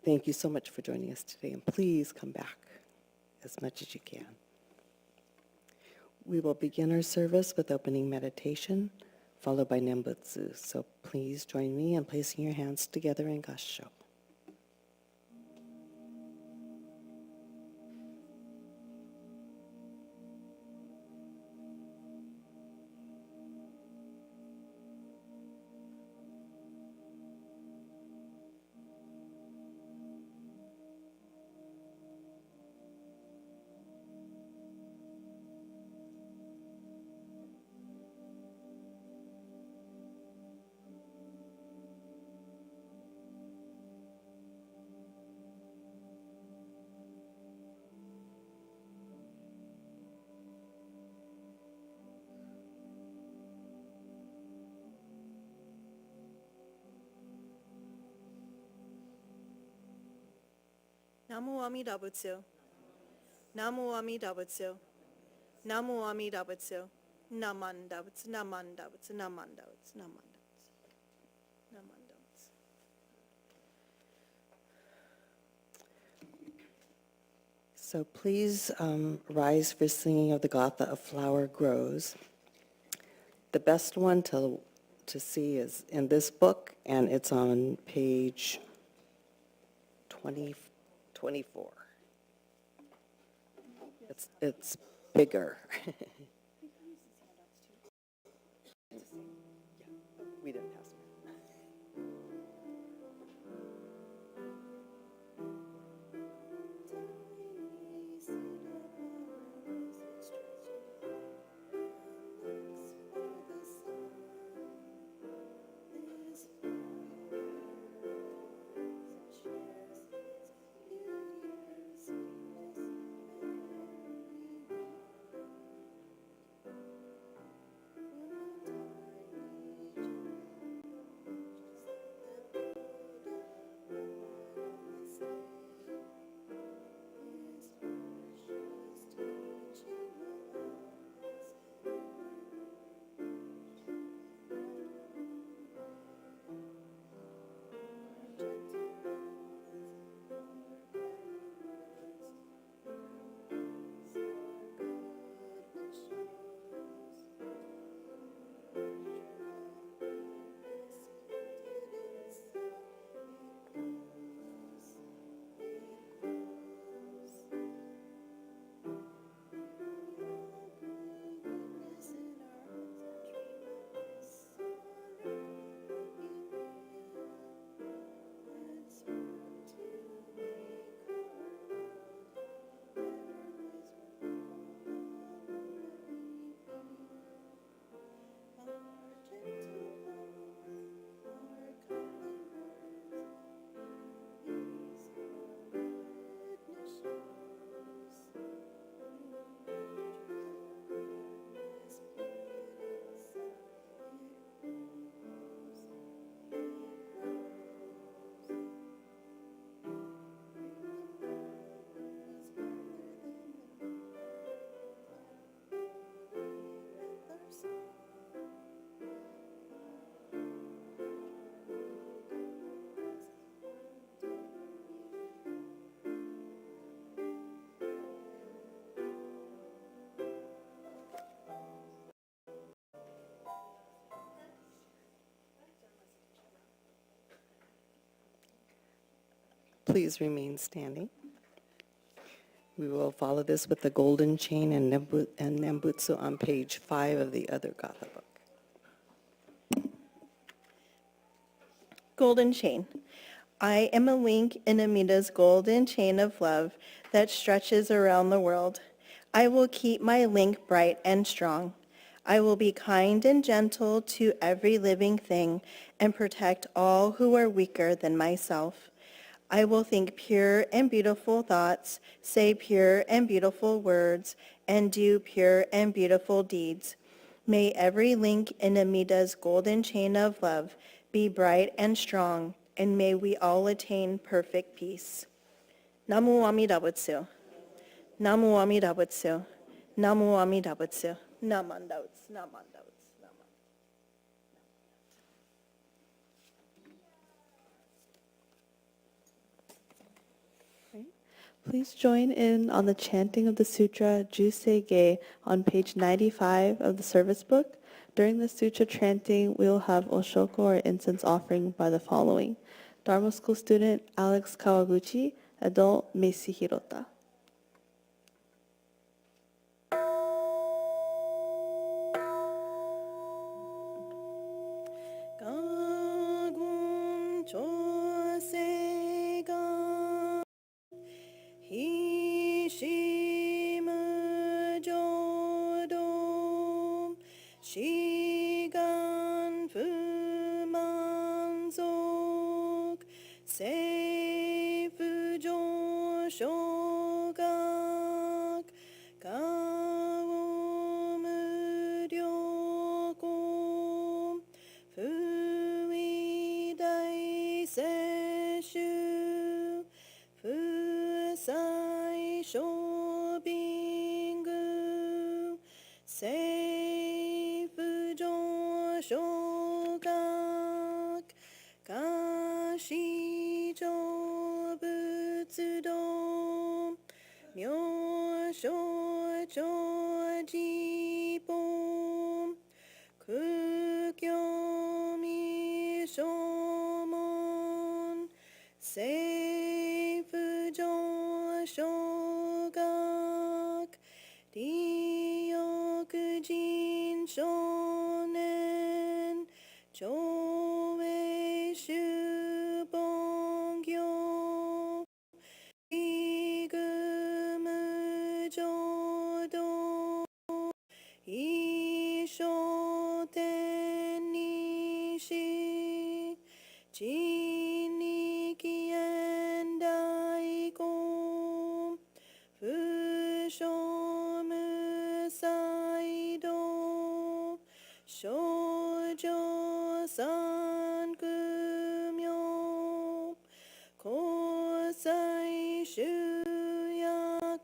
Thank you so much for joining us today, and please come back as much as you can. We will begin our service with opening meditation, followed by Nembutsu. So please join me in placing your hands together in Gassho. Namu Amida Butsu. Namu Amida Butsu. Namu Amida Butsu. Namanda Butsu. Namanda Butsu. Namanda Butsu. Namanda Butsu. Namanda Butsu. So please rise for singing of the Gatha, A Flower Grows. The best one to see is in this book, and it's on page 24. It's bigger. We didn't pass it. Please remain standing. We will follow this with the golden chain and Nembutsu on page 5 of the other Gatha book. Golden chain. I am a link in Amida's golden chain of love that stretches around the world. I will keep my link bright and strong. I will be kind and gentle to every living thing and protect all who are weaker than myself. I will think pure and beautiful thoughts, say pure and beautiful words, and do pure and beautiful deeds. May every link in Amida's golden chain of love be bright and strong, and may we all attain perfect peace. Namu Amida Butsu. Namu Amida Butsu. Namu Amida Butsu. Namanda Butsu. Namanda Butsu. Namanda. Please join in on the chanting of the sutra Jusei Ge on page 95 of the service book. During the sutra chanting, we will have Oshoko or incense offering by the following: Dharma School student Alex Kawaguchi, adult Macy Hirota. 가군 조세가 희심의조도 시간 불만족 세부조쇼각 가오무료고 부위다이세슈 부사이쇼빙구 세부조쇼각 가시조仏도 묘쇼조지봄 극교미쇼몬 세부조쇼각 리오크진쇼넨 조웨슈봉교 이금의조도 이쇼텐니시 지니기엔다이고 부쇼무사이도 쇼조산금요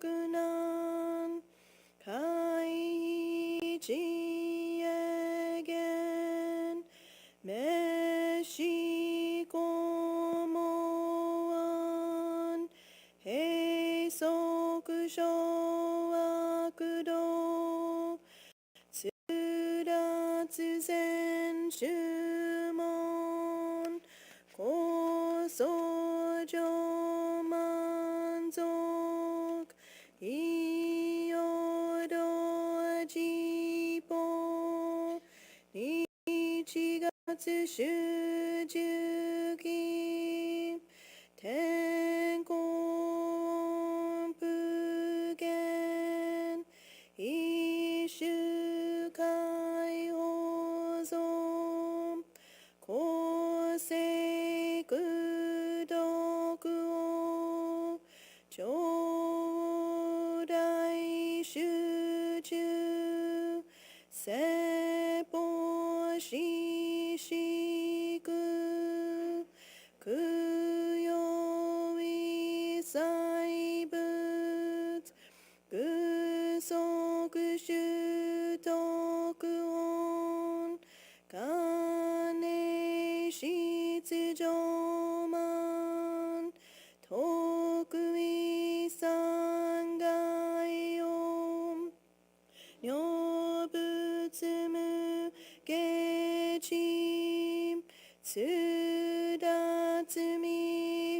고사이슈야쿠난 가이지에겐 메시고모원 헤이소쿠쇼와쿠도 츠라츠센슈몬 고소조만족 이요도지보 니치가츠슈주기 텐공부겐 이슈카이호소 고세구도구오 조다이슈주 세보시시구 그요위사이붓 그소구슈도구온 가네시츠조만 토쿠이상가이옴 뇨부츠무 게짐 츠다츠미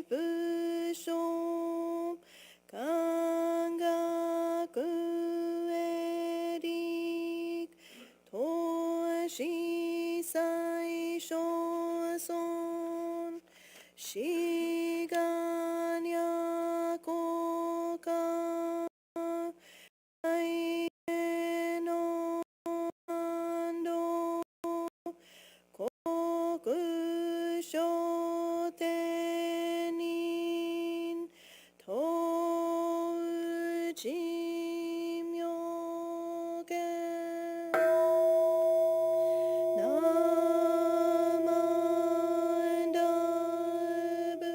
부쇼 강가구에릭 도시사이쇼손 시간야고가 아이에노안도 고구쇼테닌 도우지묘겐 나만다브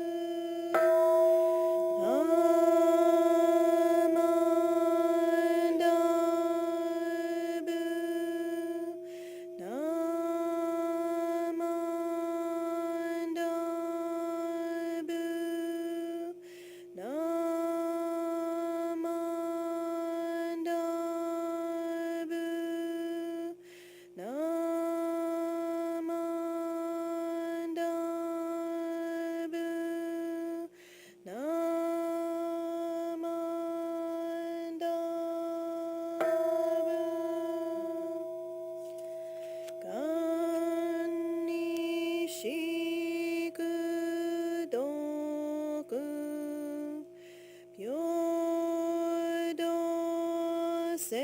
saim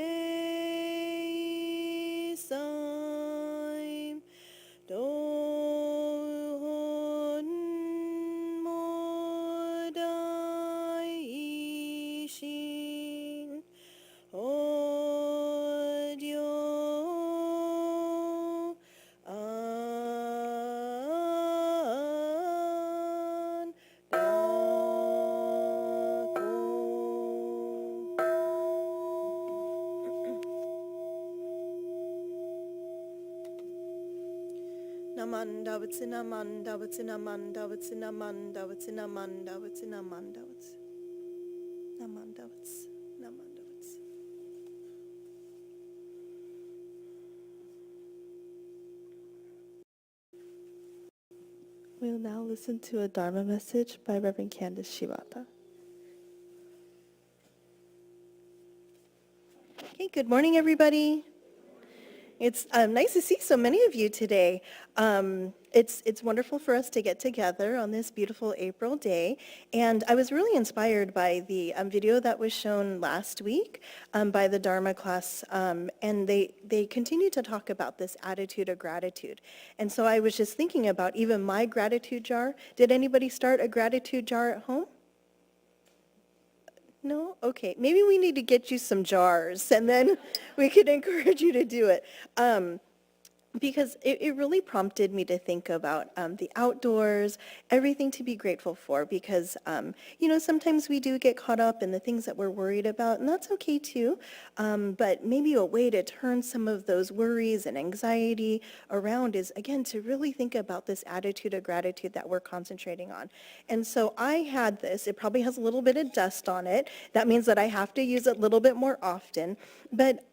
dohon modai ishin odyo an dako. Namanda Vatsinamanda Vatsinamanda Vatsinamanda Vatsinamanda Vatsinamanda Namanda Namanda We will now listen to a Dharma message by Reverend Candace Shibata. Okay, good morning, everybody. It's nice to see so many of you today. It's wonderful for us to get together on this beautiful April day. And I was really inspired by the video that was shown last week by the Dharma class. And they continue to talk about this attitude of gratitude. And so I was just thinking about even my gratitude jar. Did anybody start a gratitude jar at home? No? Okay. Maybe we need to get you some jars, and then we could encourage you to do it. Because it really prompted me to think about the outdoors, everything to be grateful for, because, sometimes we do get caught up in the things that we're worried about, and that's okay too. But maybe a way to turn some of those worries and anxiety around is, again, to really think about this attitude of gratitude that we're concentrating on. And so I had this. It probably has a little bit of dust on it. That means that I have to use it a little bit more often. But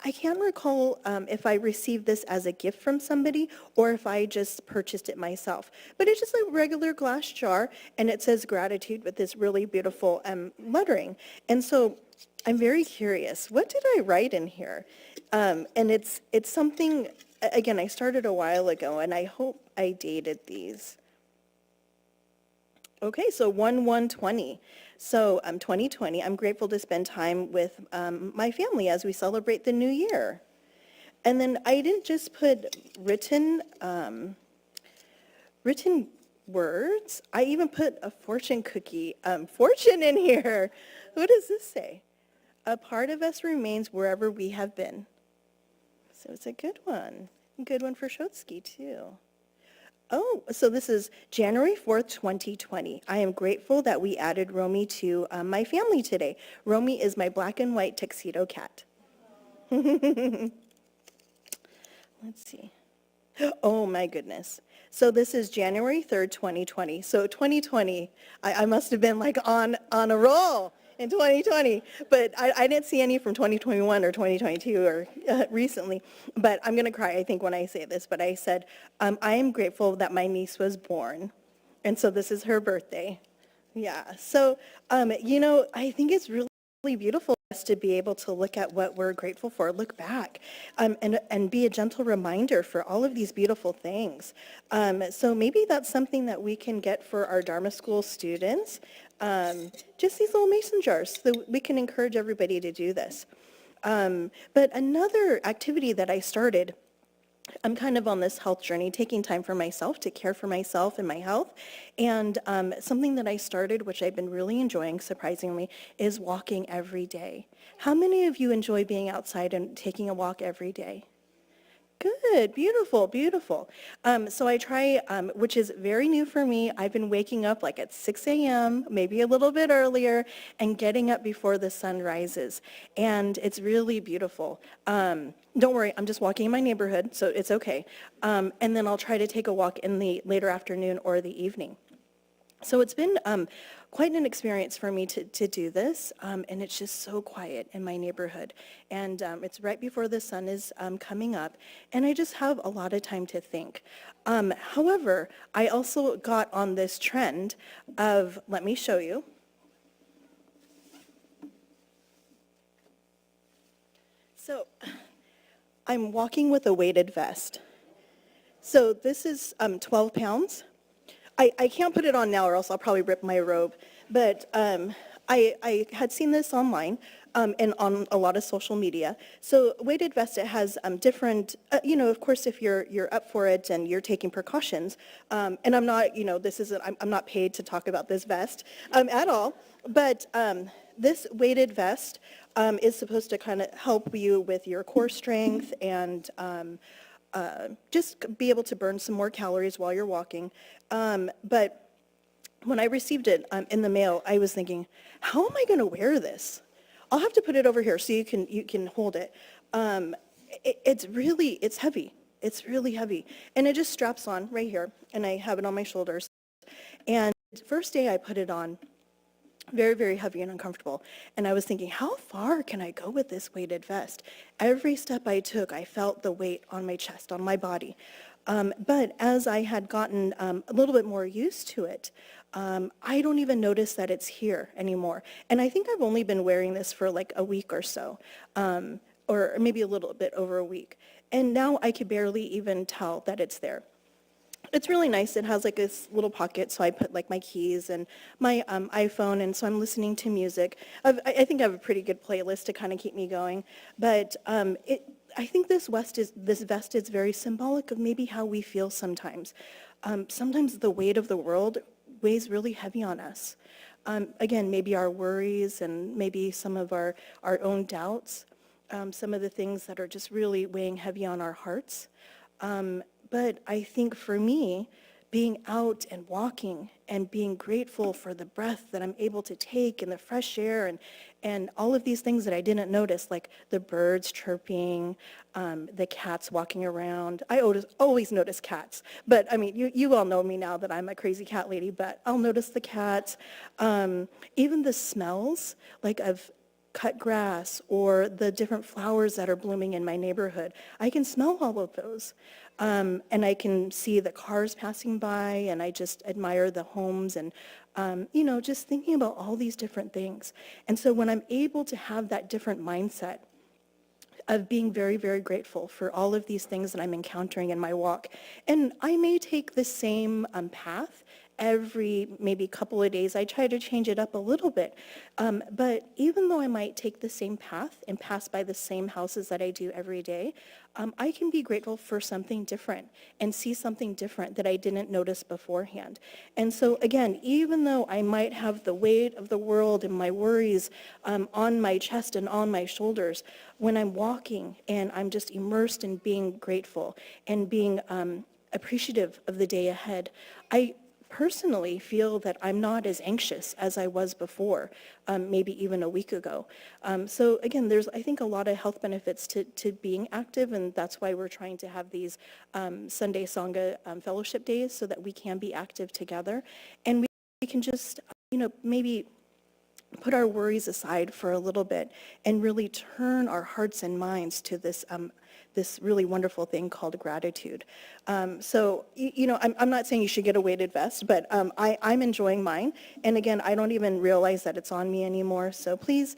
I can't recall if I received this as a gift from somebody or if I just purchased it myself. But it's just a regular glass jar, and it says gratitude with this really beautiful lettering. And so I'm very curious, what did I write in here? And it's something, again, I started a while ago, and I hope I dated these. Okay, so 1/1/20. So 2020, I'm grateful to spend time with my family as we celebrate the new year. And then I didn't just put written words. I even put a fortune cookie, fortune in here. What does this say? A part of us remains wherever we have been. So it's a good one. A good one for Shotsky, too. Oh, so this is January 4th, 2020. I am grateful that we added Romy to my family today. Romy is my black and white tuxedo cat. Let's see. Oh, my goodness. So this is January 3rd, 2020. So 2020, I must have been like on a roll in 2020, but I didn't see any from 2021 or 2022 or recently. But I'm going to cry, I think, when I say this. But I said, I am grateful that my niece was born. And so this is her birthday. Yeah. So, I think it's really beautiful to be able to look at what we're grateful for, look back, and be a gentle reminder for all of these beautiful things. So maybe that's something that we can get for our Dharma School students, just these little mason jars, so we can encourage everybody to do this. But another activity that I started, I'm kind of on this health journey, taking time for myself to care for myself and my health. And something that I started, which I've been really enjoying, surprisingly, is walking every day. How many of you enjoy being outside and taking a walk every day? Good, beautiful, beautiful. So I try, which is very new for me. I've been waking up like at 6 a.m., maybe a little bit earlier, and getting up before the sun rises. And it's really beautiful. Don't worry, I'm just walking in my neighborhood, so it's okay. And then I'll try to take a walk in the later afternoon or the evening. So it's been quite an experience for me to do this, and it's just so quiet in my neighborhood. And it's right before the sun is coming up, and I just have a lot of time to think. However, I also got on this trend of, let me show you. So I'm walking with a weighted vest. So this is 12 pounds. I can't put it on now or else I'll probably rip my robe, but I had seen this online and on a lot of social media. So weighted vest, it has different, of course, if you're up for it and you're taking precautions, and I'm not, I'm not paid to talk about this vest at all, but this weighted vest is supposed to kind of help you with your core strength and just be able to burn some more calories while you're walking. But when I received it in the mail, I was thinking, how am I going to wear this? I'll have to put it over here so you can hold it. It's heavy. It's really heavy. And it just straps on right here, and I have it on my shoulders. And the first day I put it on, very, very heavy and uncomfortable. And I was thinking, how far can I go with this weighted vest? Every step I took, I felt the weight on my chest, on my body. But as I had gotten a little bit more used to it, I don't even notice that it's here anymore. And I think I've only been wearing this for like a week or so, or maybe a little bit over a week. And now I could barely even tell that it's there. It's really nice. It has like this little pocket, so I put like my keys and my iPhone, and so I'm listening to music. I think I have a pretty good playlist to kind of keep me going. But I think this vest is very symbolic of maybe how we feel sometimes. Sometimes the weight of the world weighs really heavy on us. Again, maybe our worries and maybe some of our own doubts, some of the things that are just really weighing heavy on our hearts. But I think for me, being out and walking and being grateful for the breath that I'm able to take and the fresh air and all of these things that I didn't notice, like the birds chirping, the cats walking around. I always notice cats, but I mean, you all know me now that I'm a crazy cat lady, but I'll notice the cats. Even the smells, like of cut grass or the different flowers that are blooming in my neighborhood. I can smell all of those. And I can see the cars passing by, and I just admire the homes and, just thinking about all these different things. And so when I'm able to have that different mindset of being very, very grateful for all of these things that I'm encountering in my walk, and I may take the same path every maybe couple of days. I try to change it up a little bit. But even though I might take the same path and pass by the same houses that I do every day, I can be grateful for something different and see something different that I didn't notice beforehand. And so again, even though I might have the weight of the world and my worries on my chest and on my shoulders, when I'm walking and I'm just immersed in being grateful and being appreciative of the day ahead, I personally feel that I'm not as anxious as I was before, maybe even a week ago. So again, there's, I think, a lot of health benefits to being active, and that's why we're trying to have these Sunday Sangha fellowship days so that we can be active together. And we can just, maybe put our worries aside for a little bit and really turn our hearts and minds to this this really wonderful thing called gratitude. So, I'm not saying you should get a weighted vest, but I'm enjoying mine. And again, I don't even realize that it's on me anymore. So please,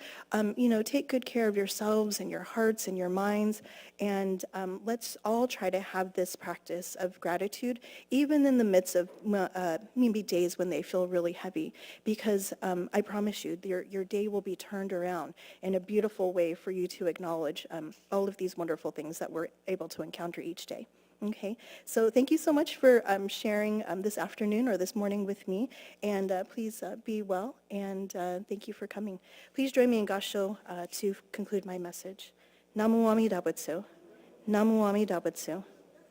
take good care of yourselves and your hearts and your minds. And let's all try to have this practice of gratitude, even in the midst of maybe days when they feel really heavy. Because I promise you, your day will be turned around in a beautiful way for you to acknowledge all of these wonderful things that we're able to encounter each day. Okay, so thank you so much for sharing this afternoon or this morning with me, and please be well, and thank you for coming. Please join me in Gassho to conclude my message. Namu Amida Butsu, Namu Amida Butsu,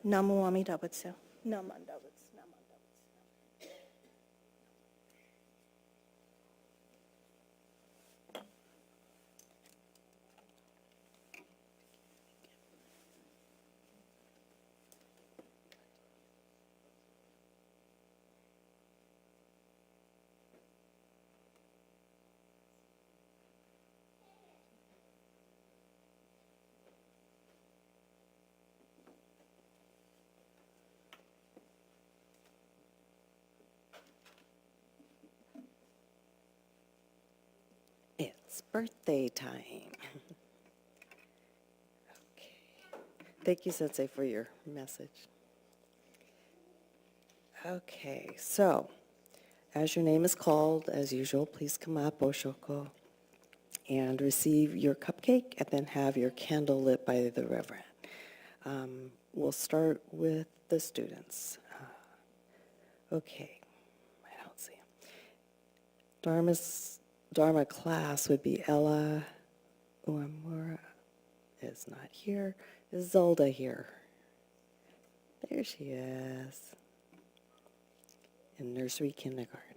Namu Amida Butsu, Namanda Butsu. It's birthday time. Okay. Thank you, Sensei, for your message. Okay, so As your name is called, as usual, please come up, Oshoko, and receive your cupcake, and then have your candle lit by the Reverend. We'll start with the students. Okay, I don't see him. Dharma class would be Ella Uemura is not here. Is Zelda here? There she is. In nursery kindergarten.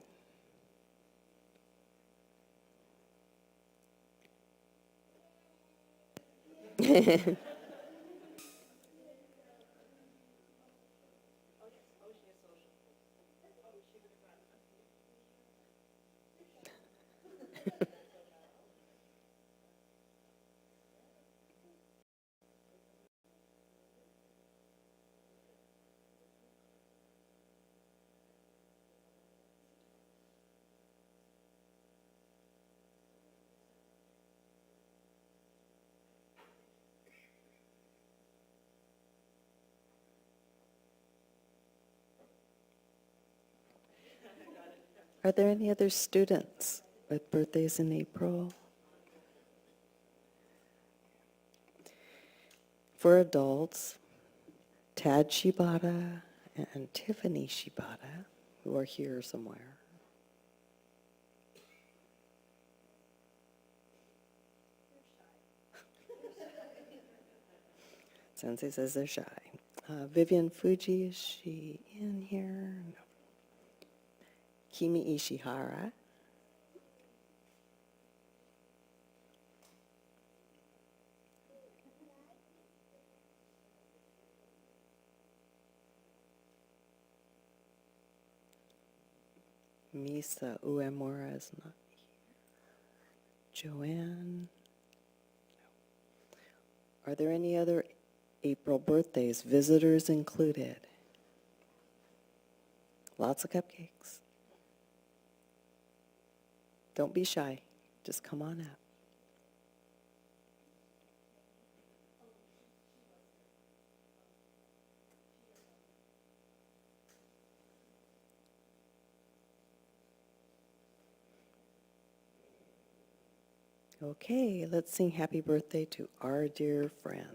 Are there any other students with birthdays in April? For adults, Tad Shibata and Tiffany Shibata, who are here somewhere. Sensei says they're shy. Vivian Fuji, is she in here? No. Kimi Ishihara. Misa Uemura is not here. Joanne. Are there any other April birthdays, visitors included? Lots of cupcakes. Don't be shy. Just come on up. Okay, let's sing happy birthday to our dear friends.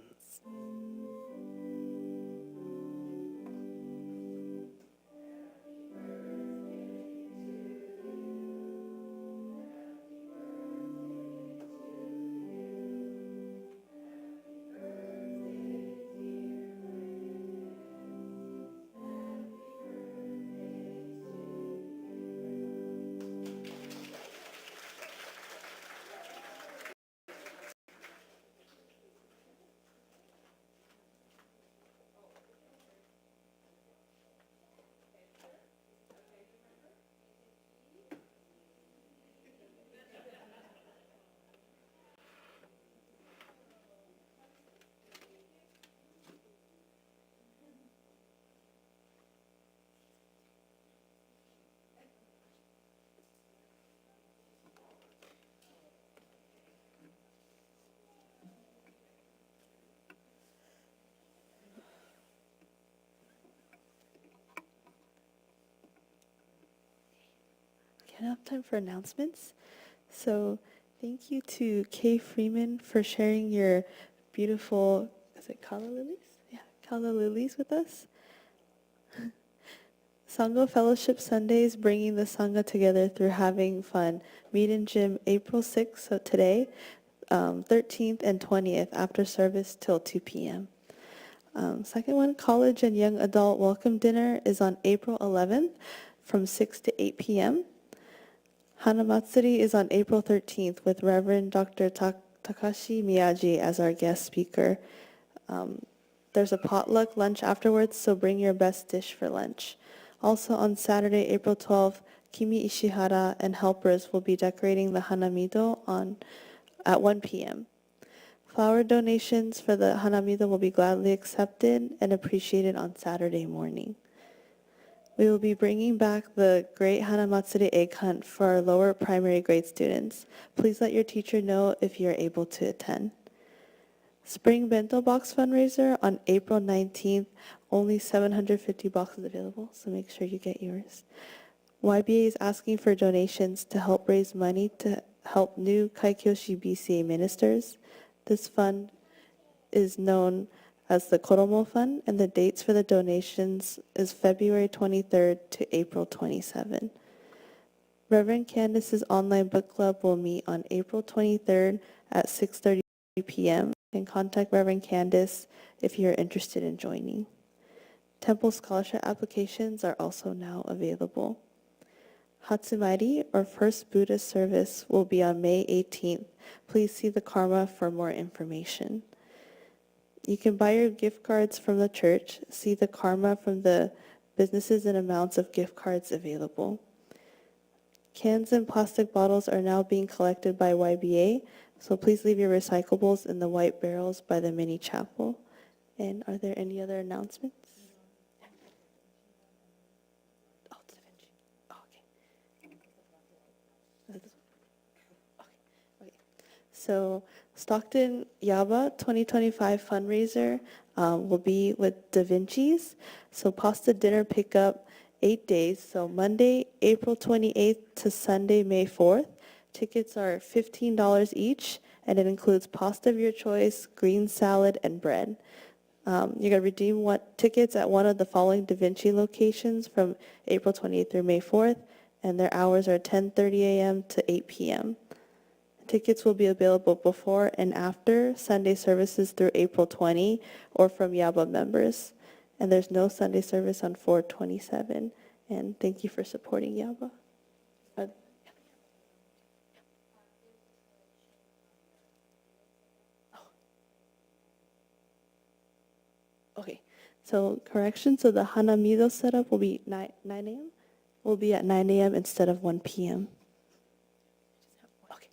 Okay, now time for announcements. So thank you to Kay Freeman for sharing your beautiful, is it calla lilies? Yeah, calla lilies with us. Sangha Fellowship Sundays, bringing the Sangha together through having fun. Meet in Gym April 6th, so today, 13th and 20th, after service till 2 p.m. Second one, College and Young Adult Welcome Dinner is on April 11th from 6 to 8 p.m. Hanamatsuri is on April 13th with Reverend Dr. Takashi Miyaji as our guest speaker. There's a potluck lunch afterwards, so bring your best dish for lunch. Also on Saturday, April 12th, Kimi Ishihara and helpers will be decorating the Hanamido at 1 p.m. Flower donations for the Hanamido will be gladly accepted and appreciated on Saturday morning. We will be bringing back the Great Hanamatsuri Egg Hunt for our lower primary grade students. Please let your teacher know if you're able to attend. Spring Bento Box fundraiser on April 19th, only 750 boxes available, so make sure you get yours. YBA is asking for donations to help raise money to help new Kaikyoshi BCA ministers. This fund is known as the Koromo Fund, and the dates for the donations is February 23rd to April 27. Reverend Candace's online book club will meet on April 23rd at 6:30 p.m. and contact Reverend Candace if you're interested in joining. Temple scholarship applications are also now available. Hatsumairi, or First Buddhist service, will be on May 18th. Please see the Karma for more information. You can buy your gift cards from the church. See the Karma from the businesses and amounts of gift cards available. Cans and plastic bottles are now being collected by YBA, so please leave your recyclables in the white barrels by the mini chapel. And are there any other announcements? Oh, Da Vinci. Oh, okay. Is it this one? Okay. So Stockton Yaba 2025 fundraiser will be with Da Vinci's. So pasta dinner pickup 8 days. So Monday, April 28th to Sunday, May 4th. Tickets are $15 each, and it includes pasta of your choice, green salad, and bread. You're going to redeem tickets at one of the following Da Vinci locations from April 28th through May 4th, and their hours are 10:30 a.m. to 8 p.m. Tickets will be available before and after Sunday services through April 20 or from Yaba members. And there's no Sunday service on 4/27. And thank you for supporting Yaba. Okay, so correction, so the Hanamido setup will be 9 a.m.? Will be at 9 a.m. instead of 1 p.m. Okay.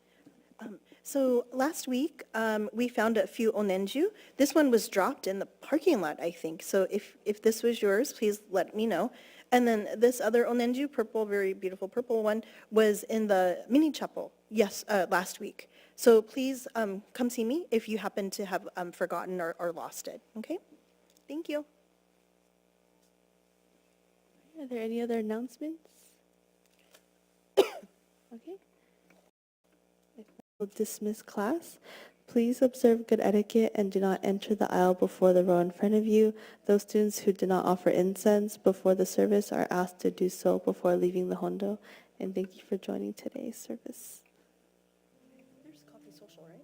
So last week, we found a few onenju. This one was dropped in the parking lot, I think. So if this was yours, please let me know. And then this other onenju, purple, very beautiful purple one, was in the mini chapel, yes, last week. So please come see me if you happen to have forgotten or lost it, okay? Thank you. Are there any other announcements? Okay. We'll dismiss class. Please observe good etiquette and do not enter the aisle before the row in front of you. Those students who did not offer incense before the service are asked to do so before leaving the hondo. And thank you for joining today's service. There's coffee social, right?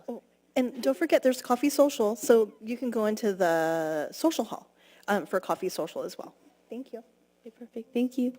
Oh, and don't forget, there's coffee social, so you can go into the social hall for coffee social as well. Thank you. Okay, perfect. Thank you.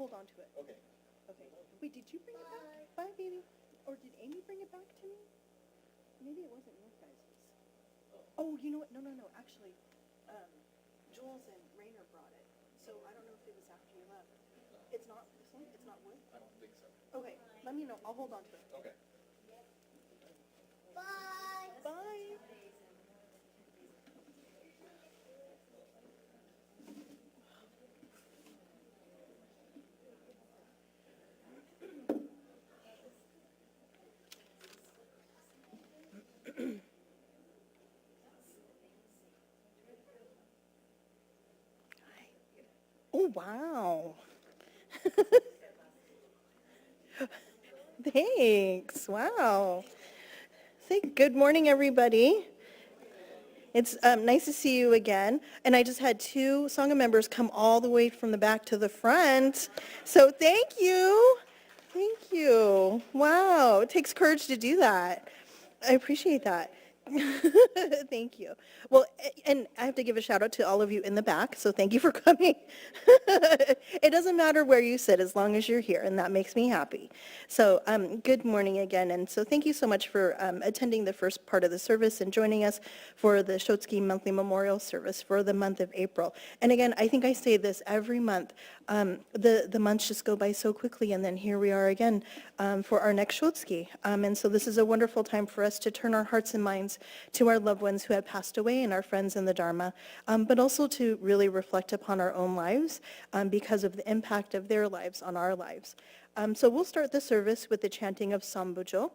hold on to it. Okay. Okay. Wait, did you bring it back? Bye, baby. Or did Amy bring it back to me? Maybe it wasn't your guys's. Oh, you know what? No. Actually, Jules and Rainer brought it. So I don't know if it was after you left. It's not this one? It's not wood? I don't think so. Okay. Let me know. I'll hold on to it. Okay. Bye. Oh, wow. Thanks. Wow. Say good morning, everybody. It's nice to see you again. And I just had two Sangha members come all the way from the back to the front. So thank you. Thank you. Wow. It takes courage to do that. I appreciate that. Thank you. Well, and I have to give a shout out to all of you in the back, so thank you for coming. It doesn't matter where you sit as long as you're here, and that makes me happy. So good morning again, and so thank you so much for attending the first part of the service and joining us for the Shotsky Monthly Memorial Service for the month of April. And again, I think I say this every month, the months just go by so quickly, and then here we are again for our next Shotsky. And so this is a wonderful time for us to turn our hearts and minds to our loved ones who have passed away and our friends in the Dharma, but also to really reflect upon our own lives because of the impact of their lives on our lives. So we'll start the service with the chanting of Sambujo.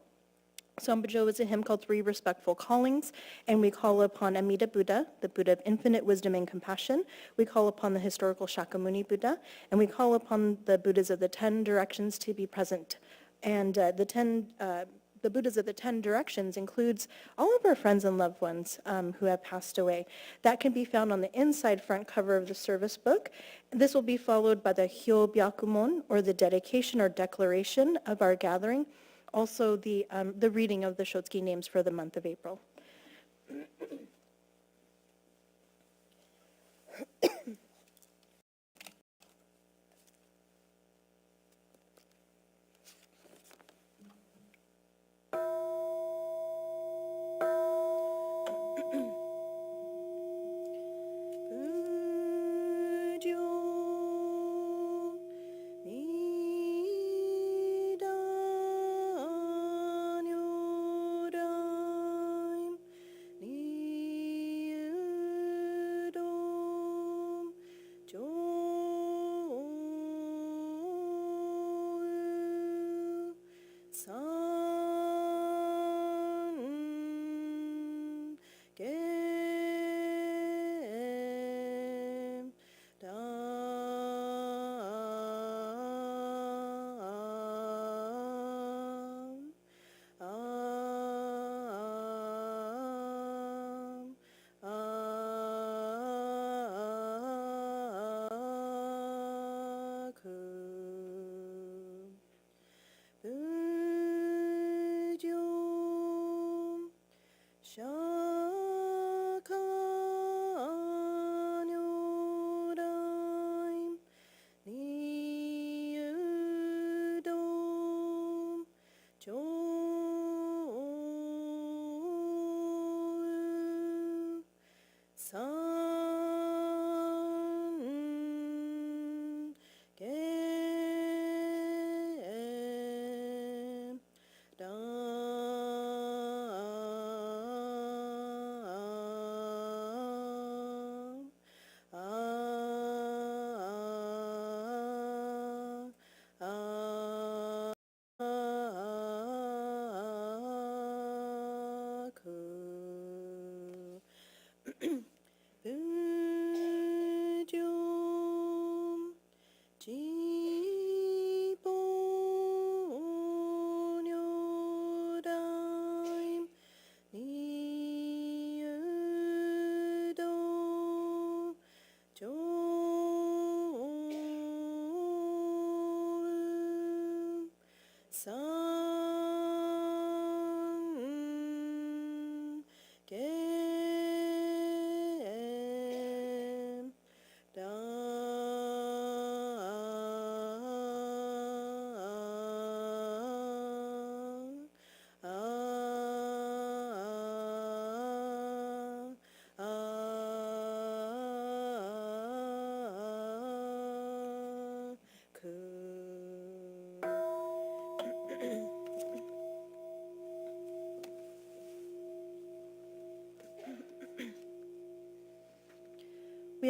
Sambujo is a hymn called Three Respectful Callings, and we call upon Amida Buddha, the Buddha of infinite wisdom and compassion. We call upon the historical Shakyamuni Buddha, and we call upon the Buddhas of the 10 directions to be present. And the Buddhas of the 10 directions includes all of our friends and loved ones who have passed away. That can be found on the inside front cover of the service book. This will be followed by the Hyo Byakumon, or the dedication or declaration of our gathering. Also the reading of the Shotsky names for the month of April.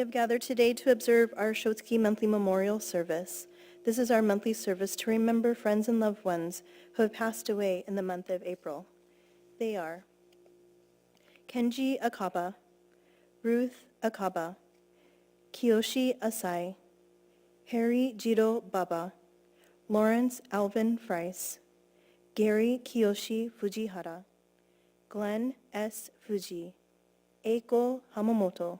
have gathered today to observe our Shotsky Monthly Memorial Service. This is our monthly service to remember friends and loved ones who have passed away in the month of April. They are Kenji Akaba, Ruth Akaba, Kiyoshi Asai, Harry Jiro Baba, Lawrence Alvin Frice, Gary Kiyoshi Fujihara, Glenn S. Fuji, Eiko Hamamoto,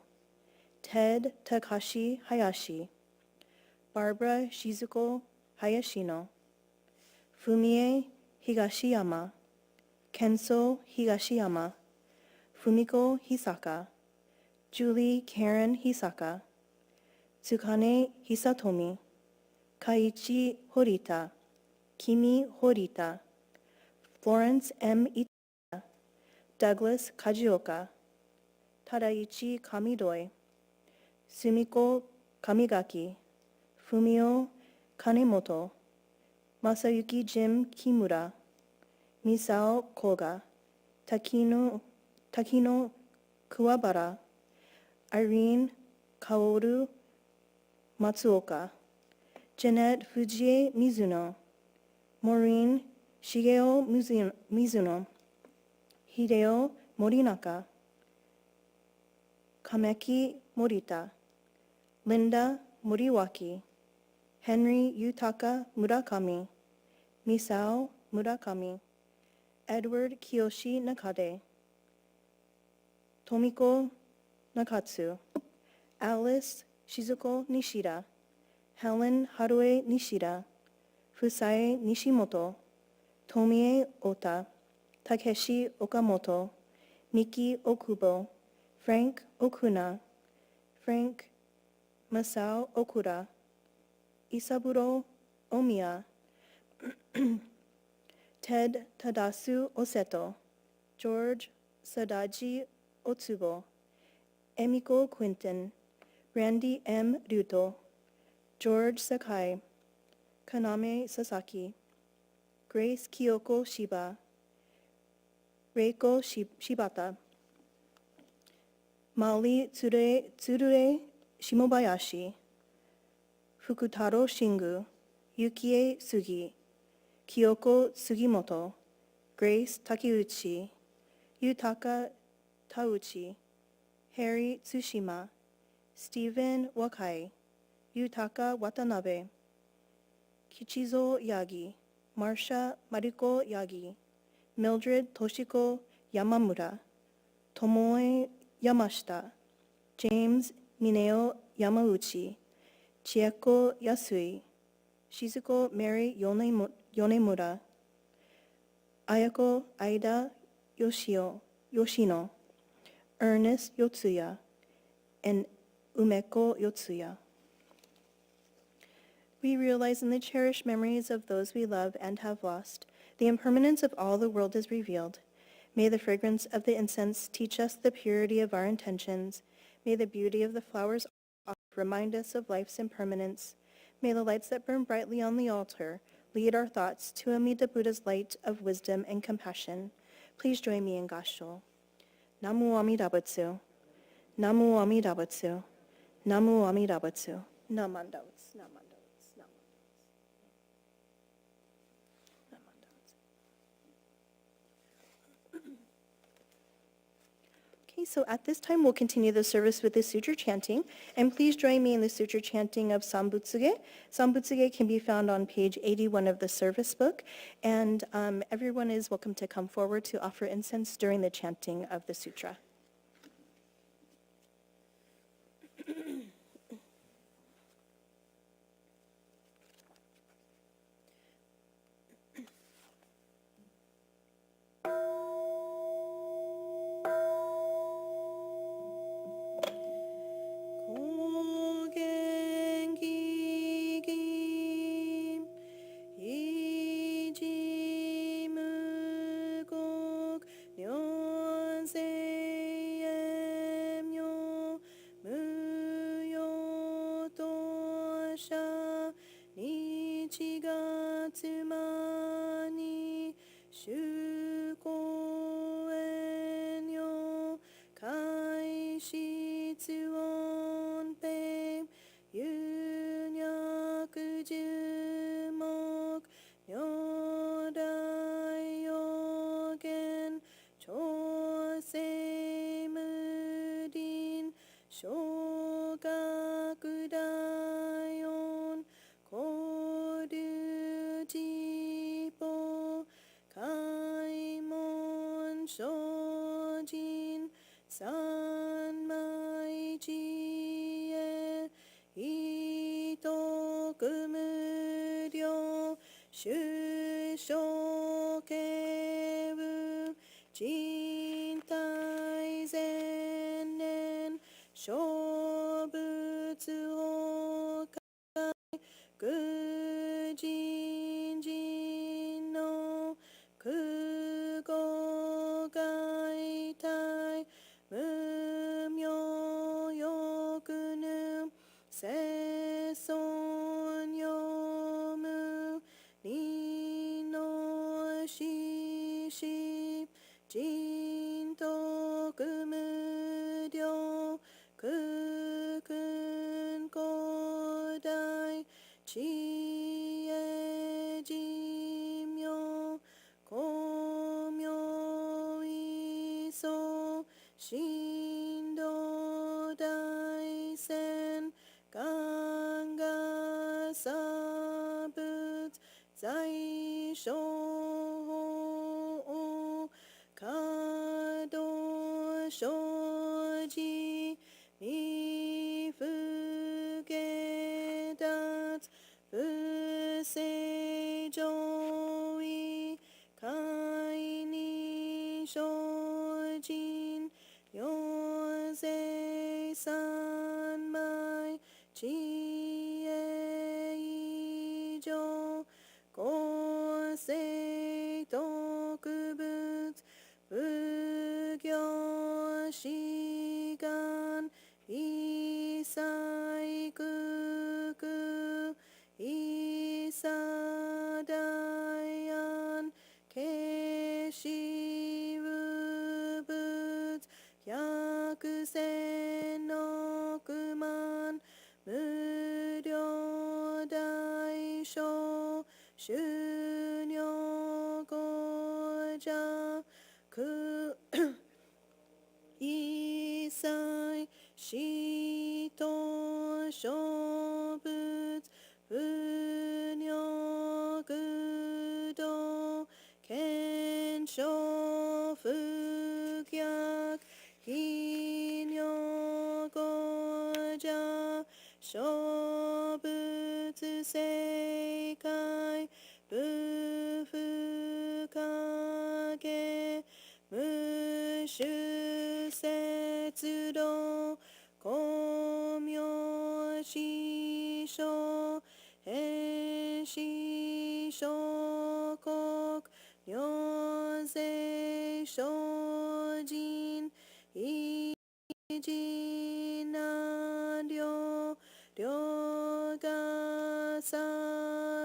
Ted Takashi Hayashi, Barbara Shizuko Hayashino, Fumie Higashiyama, Kenso Higashiyama, Fumiko Hisaka, Julie Karen Hisaka, Tsukane Hisatomi, Kaiichi Horita, Kimi Horita, Florence M. Ita, Douglas Kajioka, Tadaichi Kamidoi, Sumiko Kamigaki, Fumio Kanemoto, Masayuki Jim Kimura, Misao Koga, Takino Kuwabara, Irene Kaoru Matsuoka, Jeanette Fujie Mizuno, Maureen Shigeo Mizuno, Hideo Morinaka, Kameki Morita, Linda Moriwaki, Henry Yutaka Murakami, Misao Murakami, Edward Kiyoshi Nakade, Tomiko Nakatsu, Alice Shizuko Nishida, Helen Harue Nishida, Fusae Nishimoto, Tomie Ota, Takeshi Okamoto, Miki Okubo, Frank Okuna, Frank Masao Okura, Isaburo Omiya, Ted Tadasu Oseto, George Sadaji Otsubo, Emiko Quinton, Randy M. Ryuto, George Sakai, Kaname Sasaki, Grace Kyoko Shiba, Reiko Shibata, Mali Tsurure Shimobayashi, Fukutaro Shingu, Yukie Sugi, Kyoko Sugimoto, Grace Takeuchi, Yutaka Tauchi, Harry Tsushima, Stephen Wakai, Yutaka Watanabe, Kichizo Yagi, Marsha Mariko Yagi, Mildred Toshiko Yamamura, Tomoe Yamashita, James Mineo Yamauchi, Chieko Yasui, Shizuko Mary Yonemura, Ayako Aida Yoshino, Ernest Yotsuya, and Umeko Yotsuya. We realize in the cherished memories of those we love and have lost, the impermanence of all the world is revealed. May the fragrance of the incense teach us the purity of our intentions. May the beauty of the flowers remind us of life's impermanence. May the lights that burn brightly on the altar lead our thoughts to Amida Buddha's light of wisdom and compassion. Please join me in Gassho. Namu Amida Butsu. Namu Amida Butsu. Namu Amida Butsu. Namandavats. Namandavats. Namandavats. Okay, so at this time, we'll continue the service with the sutra chanting. And please join me in the sutra chanting of Sambutsuge. Sambutsuge can be found on page 81 of the service book. And everyone is welcome to come forward to offer incense during the chanting of the sutra. 小学大音交流寺法開門精進三昧智慧一徳無量修正慶武人体前年小仏崩壊愚人人の空語外体無明欲ぬ世尊読む理のしし人徳無量空君古代知恵寿命光明意相神道大仙願が差仏在所法可動生じ未不下脱不正上位戒に精進四世三昧知恵以上公正特仏仏行志願一切空空一切大安慶始無仏百千億万無量大小修行五者空一切死と小仏不尿愚道検証不逆非尿五者小仏正解不不影無種節道光明師匠変死小国両世精進一時な量量が差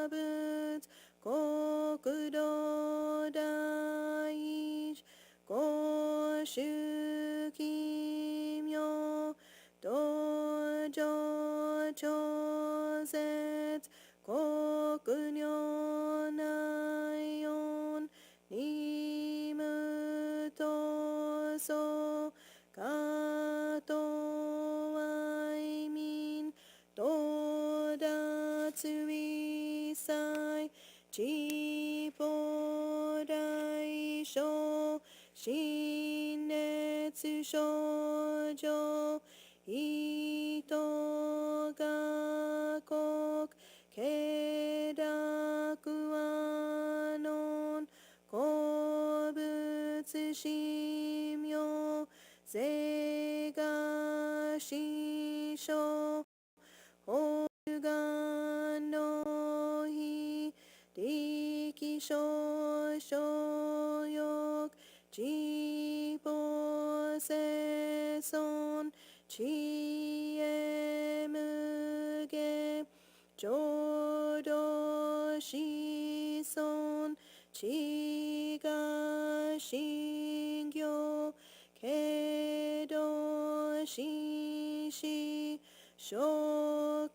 仏国土大一五種奇妙道場超絶国如内音二無闘争加藤愛民道脱一切地方大小心熱症状意図が国慶楽和の古物神妙税が師匠法がの日力少々欲自母生存知恵無限浄土子孫知が信行慶道心死食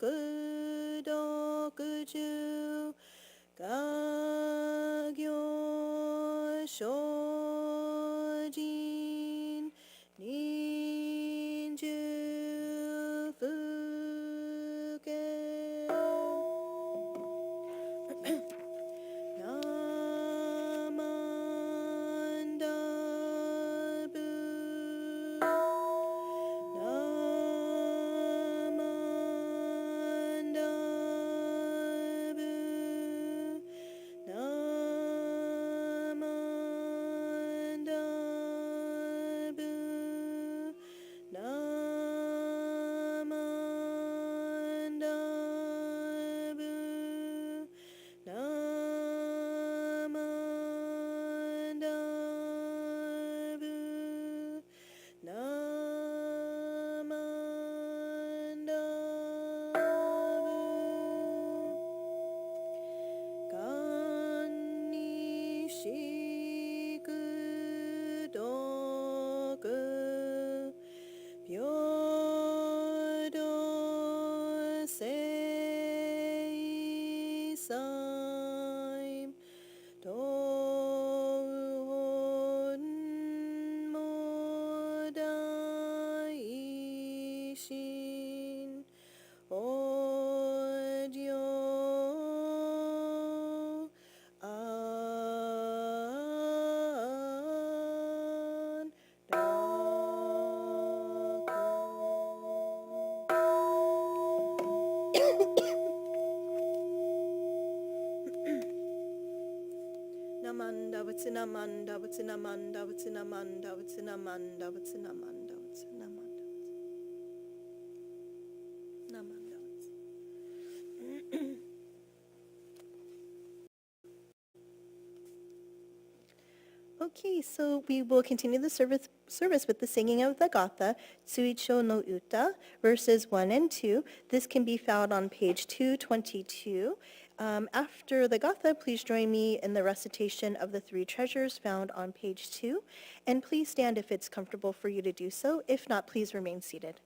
毒中画行精進人寿 Namanda, Namanda, Namanda, Namanda, Namanda, Namanda. Okay, so we will continue the service with the singing of the Gatha, Tsuicho no Uta, verses 1 and 2. This can be found on page 222. After the Gatha, please join me in the recitation of the three treasures found on page 2. And please stand if it's comfortable for you to do so. If not, please remain seated.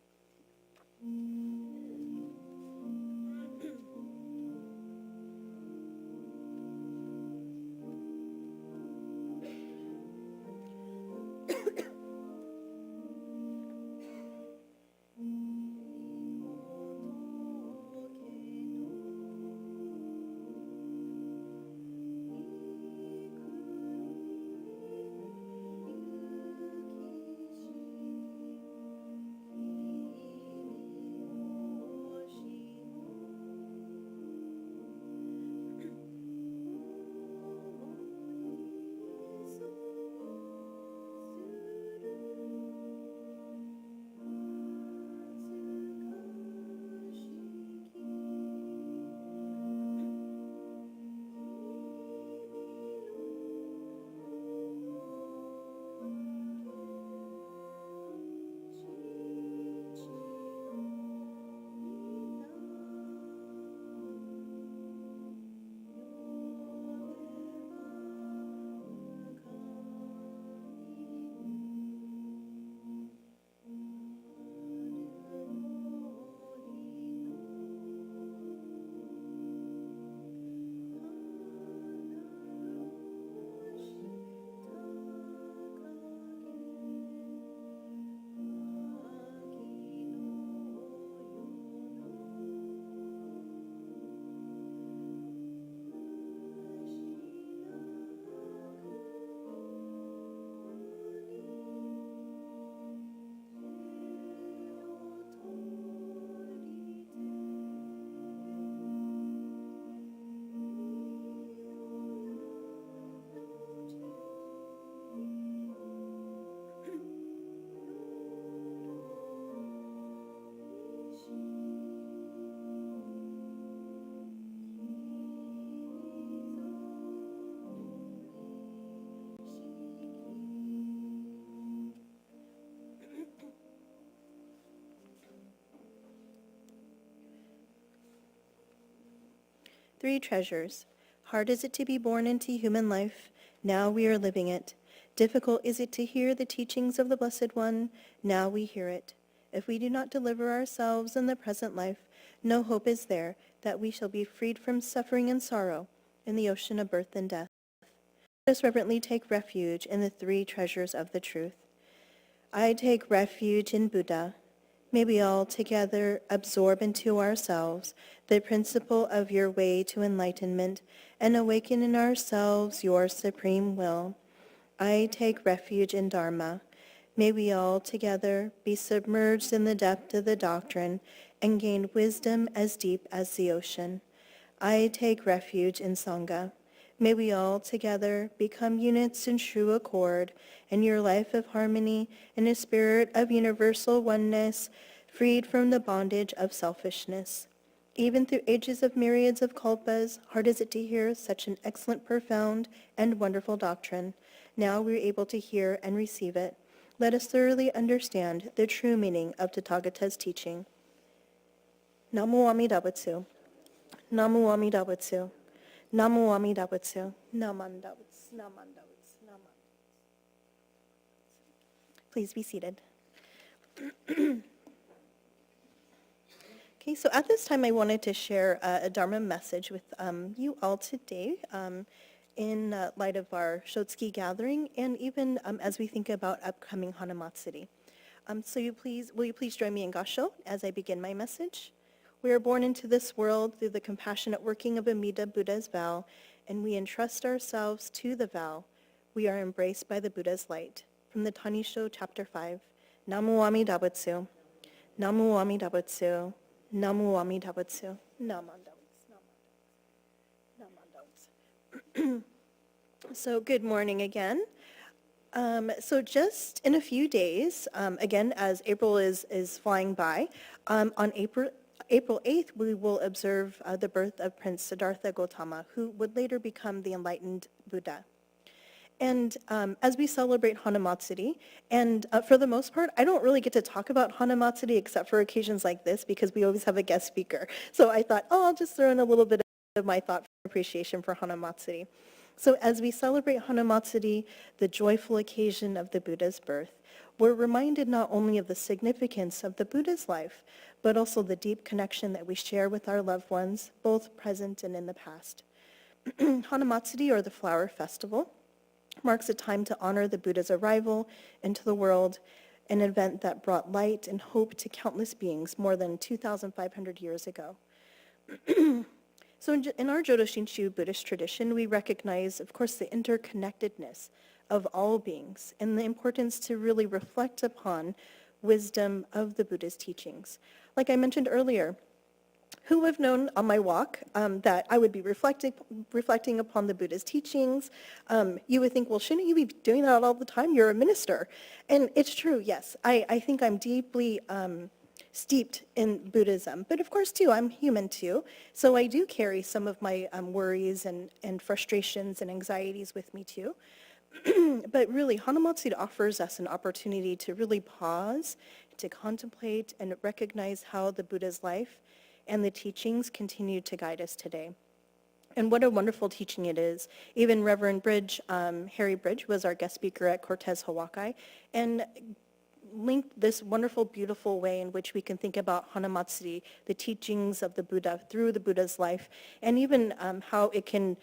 Three treasures. Hard is it to be born into human life. Now we are living it. Difficult is it to hear the teachings of the Blessed One. Now we hear it. If we do not deliver ourselves in the present life, no hope is there that we shall be freed from suffering and sorrow in the ocean of birth and death. Let us reverently take refuge in the three treasures of the truth. I take refuge in Buddha. May we all together absorb into ourselves the principle of your way to enlightenment and awaken in ourselves your supreme will. I take refuge in Dharma. May we all together be submerged in the depth of the doctrine and gain wisdom as deep as the ocean. I take refuge in Sangha. May we all together become units in true accord in your life of harmony in a spirit of universal oneness, freed from the bondage of selfishness. Even through ages of myriads of kalpas, hard is it to hear such an excellent, profound, and wonderful doctrine. Now we are able to hear and receive it. Let us thoroughly understand the true meaning of Tathagata's teaching. Namu Amida Butsu. Namu Amida Butsu. Namu Amida Butsu. Namanda Butsu. Namanda Butsu. Namanda. Please be seated. Okay, so at this time I wanted to share a Dharma message with you all today in light of our Shotsuki gathering and even as we think about upcoming Hanamatsuri. So will you please join me in Gassho as I begin my message? We are born into this world through the compassionate working of Amida Buddha's vow, and we entrust ourselves to the vow. We are embraced by the Buddha's light. From the Tanisho, Chapter 5. Namu Amida Butsu. Namu Amida Butsu. Namu Amida Butsu. Namanda Butsu. Namanda Butsu. So good morning again. So just in a few days, again, as April is flying by, on April 8th, we will observe the birth of Prince Siddhartha Gautama, who would later become the enlightened Buddha. And as we celebrate Hanamatsuri, and for the most part, I don't really get to talk about Hanamatsuri except for occasions like this because we always have a guest speaker. So I thought, oh, I'll just throw in a little bit of my thought and appreciation for Hanamatsuri. So as we celebrate Hanamatsuri, the joyful occasion of the Buddha's birth, we're reminded not only of the significance of the Buddha's life, but also the deep connection that we share with our loved ones, both present and in the past. Hanamatsuri, or the Flower Festival, marks a time to honor the Buddha's arrival into the world, an event that brought light and hope to countless beings more than 2,500 years ago. So in our Jodo Shinshu Buddhist tradition, we recognize, of course, the interconnectedness of all beings and the importance to really reflect upon wisdom of the Buddha's teachings. Like I mentioned earlier, who would have known on my walk that I would be reflecting upon the Buddha's teachings? You would think, well, shouldn't you be doing that all the time? You're a minister. And it's true, yes. I think I'm deeply steeped in Buddhism. But of course, too, I'm human, too. So I do carry some of my worries and frustrations and anxieties with me, too. But really, Hanamatsuri offers us an opportunity to really pause, to contemplate, and recognize how the Buddha's life and the teachings continue to guide us today. And what a wonderful teaching it is. Even Reverend Bridge, Harry Bridge, was our guest speaker at Cortez Hawakai, and linked this wonderful, beautiful way in which we can think about Hanamatsuri, the teachings of the Buddha through the Buddha's life, and even how it can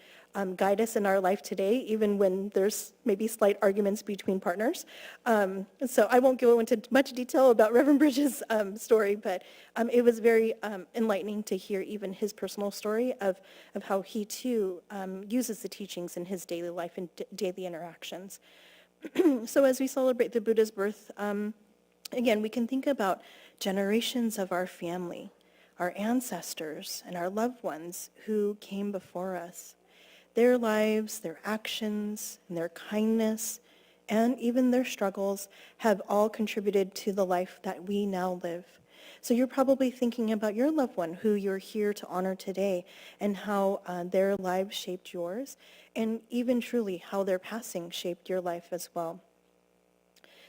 guide us in our life today, even when there's maybe slight arguments between partners. So I won't go into much detail about Reverend Bridges' story, but it was very enlightening to hear even his personal story of how he too uses the teachings in his daily life and daily interactions. So as we celebrate the Buddha's birth, again, we can think about generations of our family, our ancestors, and our loved ones who came before us. Their lives, their actions, and their kindness, and even their struggles have all contributed to the life that we now live. So you're probably thinking about your loved one who you're here to honor today and how their lives shaped yours, and even truly how their passing shaped your life as well.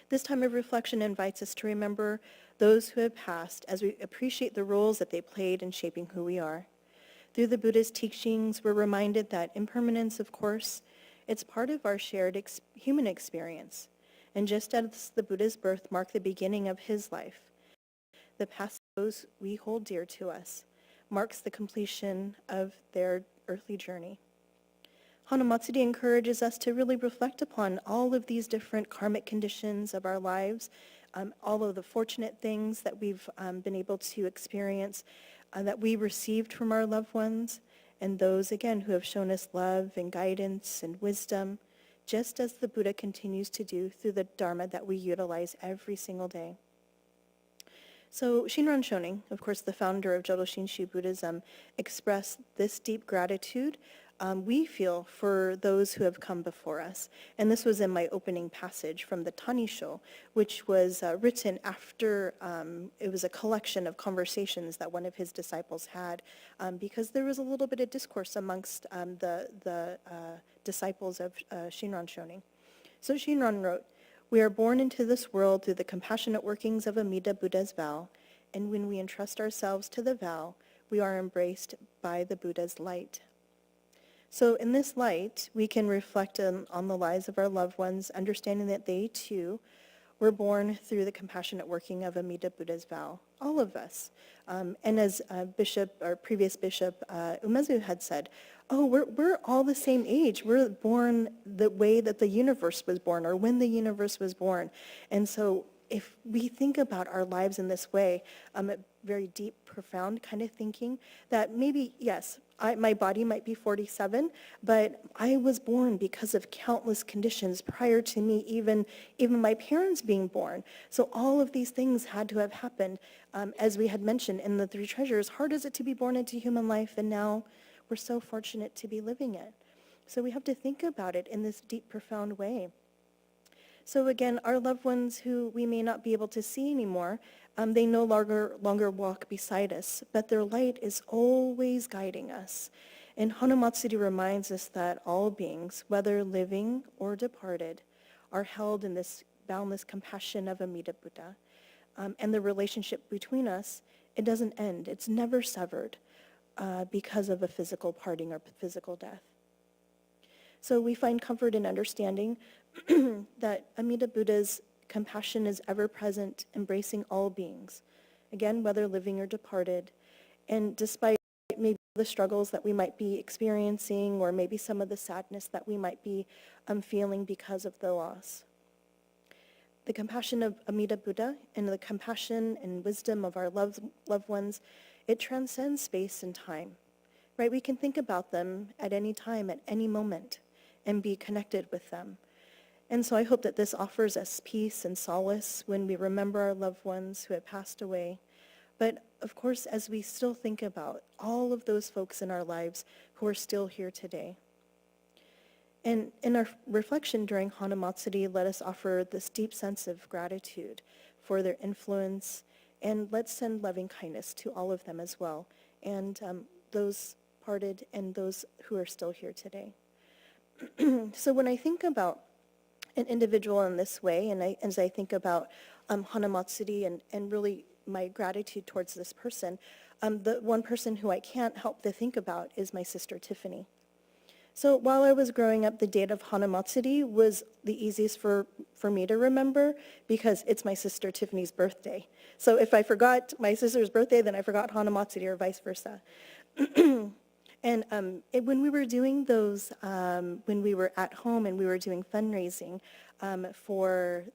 This time of reflection invites us to remember those who have passed as we appreciate the roles that they played in shaping who we are. Through the Buddha's teachings, we're reminded that impermanence, of course, it's part of our shared human experience. And just as the Buddha's birth marked the beginning of his life, the past of those we hold dear to us marks the completion of their earthly journey. Hanamatsuri encourages us to really reflect upon all of these different karmic conditions of our lives, all of the fortunate things that we've been able to experience, that we received from our loved ones, and those, again, who have shown us love and guidance and wisdom, just as the Buddha continues to do through the Dharma that we utilize every single day. So Shinran Shonin, of course, the founder of Jodo Shinshu Buddhism, expressed this deep gratitude we feel for those who have come before us. And this was in my opening passage from the Tanisho, which was written after it was a collection of conversations that one of his disciples had, because there was a little bit of discourse amongst the disciples of Shinran Shonin. So Shinran wrote, "We are born into this world through the compassionate workings of Amida Buddha's vow, and when we entrust ourselves to the vow, we are embraced by the Buddha's light." So in this light, we can reflect on the lives of our loved ones, understanding that they too were born through the compassionate working of Amida Buddha's vow, all of us. And as previous Bishop Umezu had said, oh, we're all the same age. We're born the way that the universe was born, or when the universe was born. And so if we think about our lives in this way, a very deep, profound kind of thinking, that maybe, yes, my body might be 47, but I was born because of countless conditions prior to me, even my parents being born. So all of these things had to have happened. As we had mentioned in the Three Treasures, hard is it to be born into human life, and now we're so fortunate to be living it. So we have to think about it in this deep, profound way. So again, our loved ones who we may not be able to see anymore, they no longer walk beside us, but their light is always guiding us. And Hanamatsuri reminds us that all beings, whether living or departed, are held in this boundless compassion of Amida Buddha. And the relationship between us, it doesn't end. It's never severed because of a physical parting or physical death. So we find comfort in understanding that Amida Buddha's compassion is ever present, embracing all beings, again, whether living or departed. And despite maybe the struggles that we might be experiencing, or maybe some of the sadness that we might be feeling because of the loss. The compassion of Amida Buddha and the compassion and wisdom of our loved ones, it transcends space and time, right? We can think about them at any time, at any moment, and be connected with them. And so I hope that this offers us peace and solace when we remember our loved ones who have passed away. But of course, as we still think about all of those folks in our lives who are still here today. And in our reflection during Hanamatsuri, let us offer this deep sense of gratitude for their influence, and let's send loving kindness to all of them as well, and those parted and those who are still here today. So when I think about an individual in this way, and as I think about Hanamatsuri and really my gratitude towards this person, the one person who I can't help to think about is my sister Tiffany. So while I was growing up, the date of Hanamatsuri was the easiest for me to remember because it's my sister Tiffany's birthday. So if I forgot my sister's birthday, then I forgot Hanamatsuri, or vice versa. And when we were doing those, when we were at home and we were doing fundraising for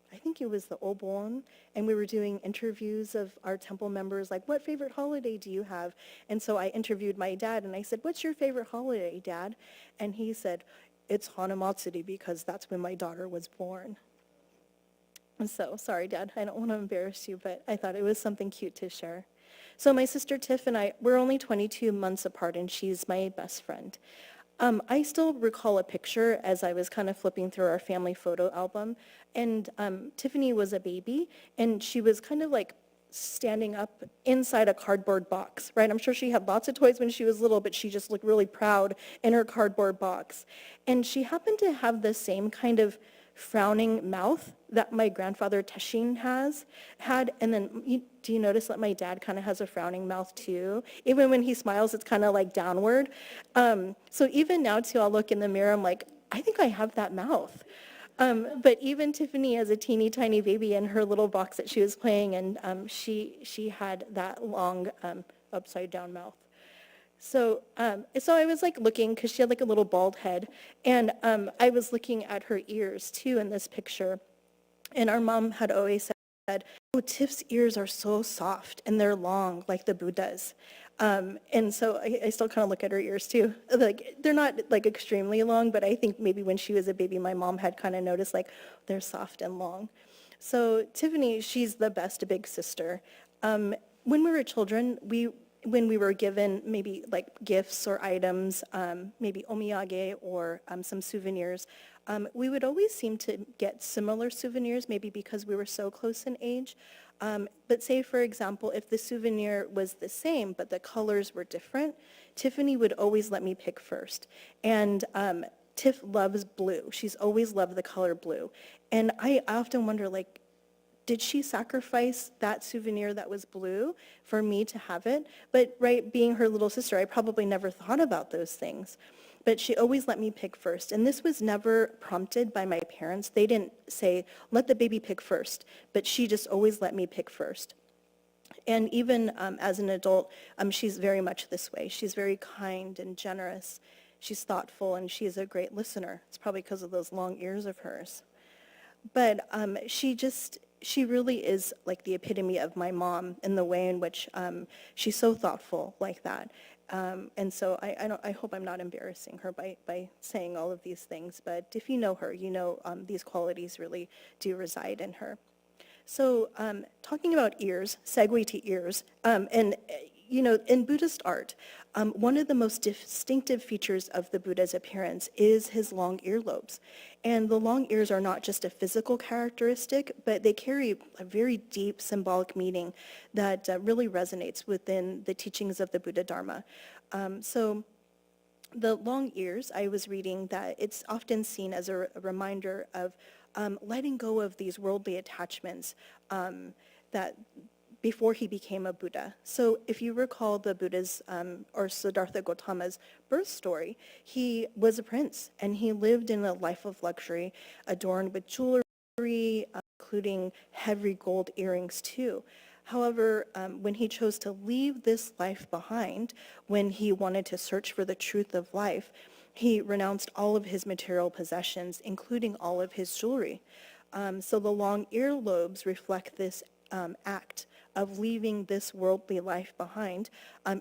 I think it was the Obon, and we were doing interviews of our temple members, like, what favorite holiday do you have? And so I interviewed my dad, and I said, what's your favorite holiday, Dad? And he said, it's Hanamatsuri, because that's when my daughter was born. And so, sorry, Dad, I don't want to embarrass you, but I thought it was something cute to share. So my sister Tiff and I, we're only 22 months apart, and she's my best friend. I still recall a picture as I was kind of flipping through our family photo album, and Tiffany was a baby, and she was kind of like standing up inside a cardboard box, right? I'm sure she had lots of toys when she was little, but she just looked really proud in her cardboard box. And she happened to have the same kind of frowning mouth that my grandfather Teshin had, and then do you notice that my dad kind of has a frowning mouth too? Even when he smiles, it's kind of like downward. So even now too, I'll look in the mirror, I'm like, I think I have that mouth. But even Tiffany as a teeny tiny baby in her little box that she was playing in, she had that long upside down mouth. So I was like looking, because she had like a little bald head, and I was looking at her ears too in this picture. And our mom had always said, oh, Tiff's ears are so soft and they're long like the Buddha's. And so I still kind of look at her ears too. Like, they're not like extremely long, but I think maybe when she was a baby, my mom had kind of noticed like they're soft and long. So Tiffany, she's the best big sister. When we were children, when we were given maybe like gifts or items, maybe omiyage or some souvenirs, we would always seem to get similar souvenirs, maybe because we were so close in age. But say, for example, if the souvenir was the same, but the colors were different, Tiffany would always let me pick first. And Tiff loves blue. She's always loved the color blue. And I often wonder, like, did she sacrifice that souvenir that was blue for me to have it? But right, being her little sister, I probably never thought about those things. But she always let me pick first. And this was never prompted by my parents. They didn't say, let the baby pick first. But she just always let me pick first. And even as an adult, she's very much this way. She's very kind and generous. She's thoughtful, and she's a great listener. It's probably because of those long ears of hers. But she really is like the epitome of my mom in the way in which she's so thoughtful like that. And so I hope I'm not embarrassing her by saying all of these things, but if you know her, you know these qualities really do reside in her. So talking about ears, segue to ears, and in Buddhist art, one of the most distinctive features of the Buddha's appearance is his long earlobes. And the long ears are not just a physical characteristic, but they carry a very deep symbolic meaning that really resonates within the teachings of the Buddha Dharma. So the long ears, I was reading that it's often seen as a reminder of letting go of these worldly attachments that before he became a Buddha. So if you recall the Buddha's, or Siddhartha Gautama's birth story, he was a prince, and he lived in a life of luxury, adorned with jewelry, including heavy gold earrings too. However, when he chose to leave this life behind, when he wanted to search for the truth of life, he renounced all of his material possessions, including all of his jewelry. So the long earlobes reflect this act of leaving this worldly life behind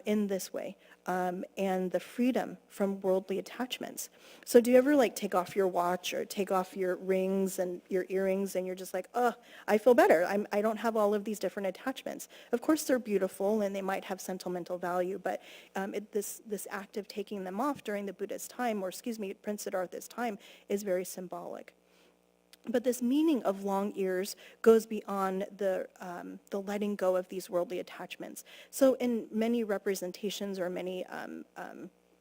in this way, and the freedom from worldly attachments. So do you ever take off your watch or take off your rings and your earrings and you're just like, oh, I feel better. I don't have all of these different attachments. Of course they're beautiful and they might have sentimental value, but this act of taking them off during the Buddha's time, or Prince Siddhartha's time, is very symbolic. But this meaning of long ears goes beyond the letting go of these worldly attachments. So in many representations or many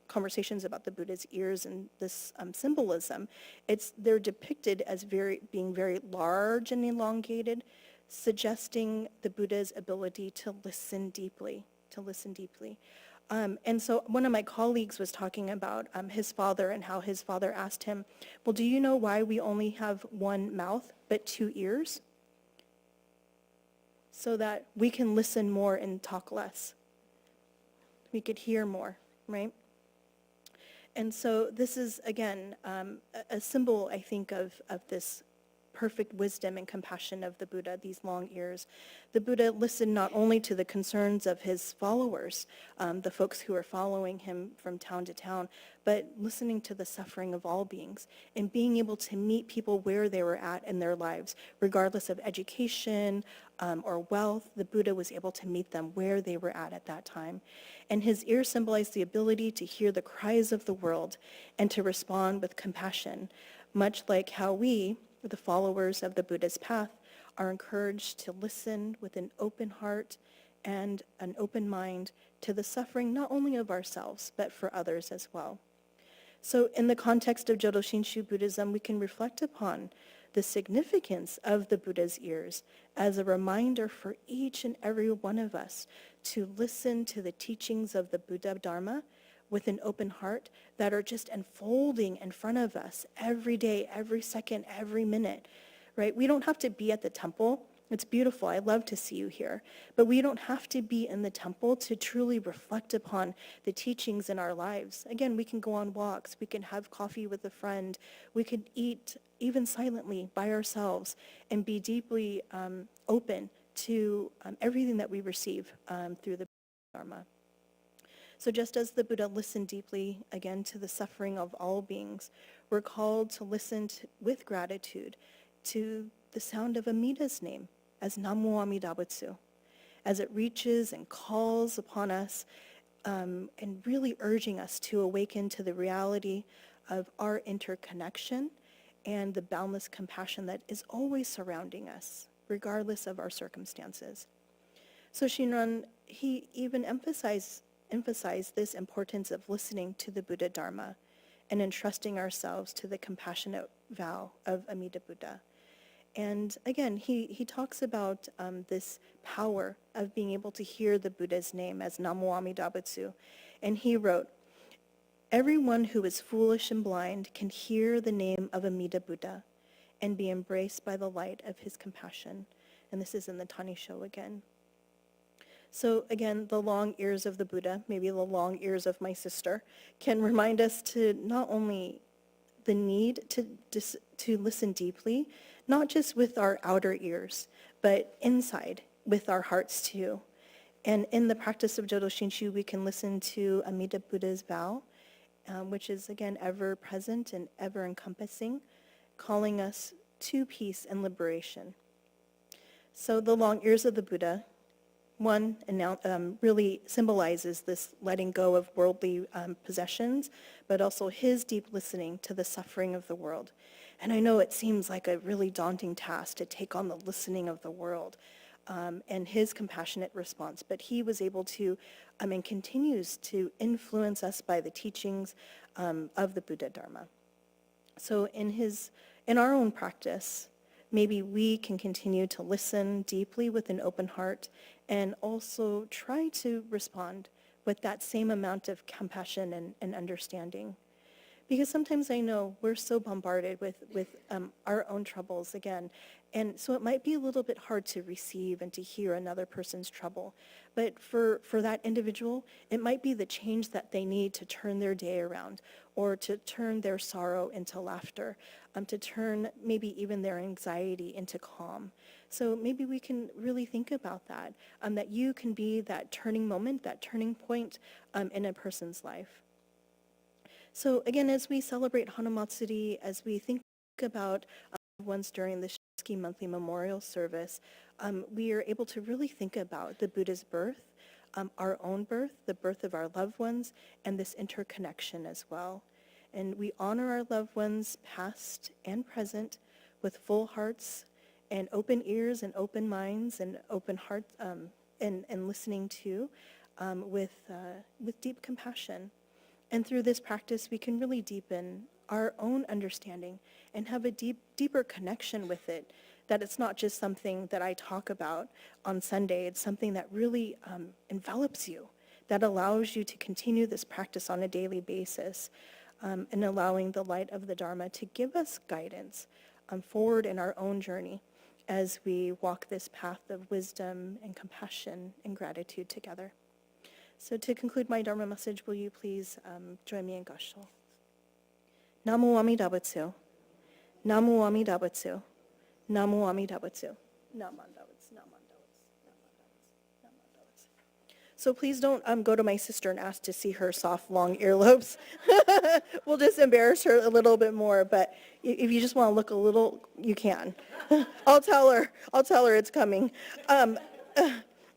conversations about the Buddha's ears and this symbolism, they're depicted as being very large and elongated, suggesting the Buddha's ability to listen deeply. And so one of my colleagues was talking about his father and how his father asked him, well, do you know why we only have one mouth but two ears? So that we can listen more and talk less. We could hear more, right? And so this is, again, a symbol, I think, of this perfect wisdom and compassion of the Buddha, these long ears. The Buddha listened not only to the concerns of his followers, the folks who are following him from town to town, but listening to the suffering of all beings and being able to meet people where they were at in their lives, regardless of education or wealth. The Buddha was able to meet them where they were at that time. And his ears symbolized the ability to hear the cries of the world and to respond with compassion, much like how we, the followers of the Buddha's path, are encouraged to listen with an open heart and an open mind to the suffering not only of ourselves, but for others as well. So in the context of Jodo Shinshu Buddhism, we can reflect upon the significance of the Buddha's ears as a reminder for each and every one of us to listen to the teachings of the Buddha Dharma with an open heart that are just unfolding in front of us every day, every second, every minute, right? We don't have to be at the temple. It's beautiful. I love to see you here. But we don't have to be in the temple to truly reflect upon the teachings in our lives. Again, we can go on walks. We can have coffee with a friend. We could eat even silently by ourselves and be deeply open to everything that we receive through the Dharma. So just as the Buddha listened deeply, again, to the suffering of all beings, we're called to listen with gratitude to the sound of Amida's name as Namo Amida Butsu, as it reaches and calls upon us and really urging us to awaken to the reality of our interconnection and the boundless compassion that is always surrounding us, regardless of our circumstances. So Shinran, he even emphasized this importance of listening to the Buddha Dharma and entrusting ourselves to the compassionate vow of Amida Buddha. And again, he talks about this power of being able to hear the Buddha's name as Namo Amida Butsu. And he wrote, "Everyone who is foolish and blind can hear the name of Amida Buddha and be embraced by the light of his compassion." And this is in the Tanisho again. So again, the long ears of the Buddha, maybe the long ears of my sister, can remind us to not only the need to listen deeply, not just with our outer ears, but inside with our hearts too. And in the practice of Jodo Shinshu, we can listen to Amida Buddha's vow, which is again ever present and ever encompassing, calling us to peace and liberation. So the long ears of the Buddha One really symbolizes this letting go of worldly possessions, but also his deep listening to the suffering of the world. And I know it seems like a really daunting task to take on the listening of the world and his compassionate response, but he was able to and continues to influence us by the teachings of the Buddha Dharma. So in our own practice, maybe we can continue to listen deeply with an open heart and also try to respond with that same amount of compassion and understanding. Because sometimes I know we're so bombarded with our own troubles again, and so it might be a little bit hard to receive and to hear another person's trouble. But for that individual, it might be the change that they need to turn their day around, or to turn their sorrow into laughter, to turn maybe even their anxiety into calm. So maybe we can really think about that, that you can be that turning moment, that turning point in a person's life. So again, as we celebrate Hanamatsuri, as we think about ones during the Shiki monthly memorial service, we are able to really think about the Buddha's birth, our own birth, the birth of our loved ones, and this interconnection as well. And we honor our loved ones, past and present, with full hearts and open ears and open minds and open hearts, and listening to with deep compassion. And through this practice, we can really deepen our own understanding and have a deeper connection with it, that it's not just something that I talk about on Sunday. It's something that really envelops you, that allows you to continue this practice on a daily basis, and allowing the light of the Dharma to give us guidance forward in our own journey as we walk this path of wisdom and compassion and gratitude together. So to conclude my Dharma message, will you please join me in Gassho? Namo Amida Butsu. Namo Amida Butsu. Namo Amida Butsu. So please don't go to my sister and ask to see her soft, long earlobes. We'll just embarrass her a little bit more, but if you just want to look a little, you can. I'll tell her it's coming.